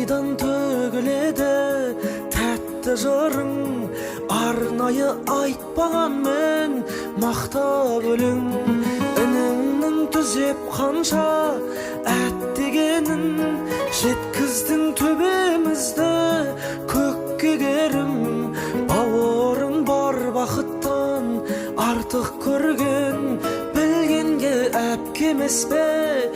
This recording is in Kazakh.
айдан төгіледі тәтті жырың, арнайы айтпаған мен мақтап өлең. Ініңнің түзеп қанша әттегенін, жеткіздің төбемізді көкке керім. Бауырың бар бақыттан артық көрген, білгенге әпкемес пе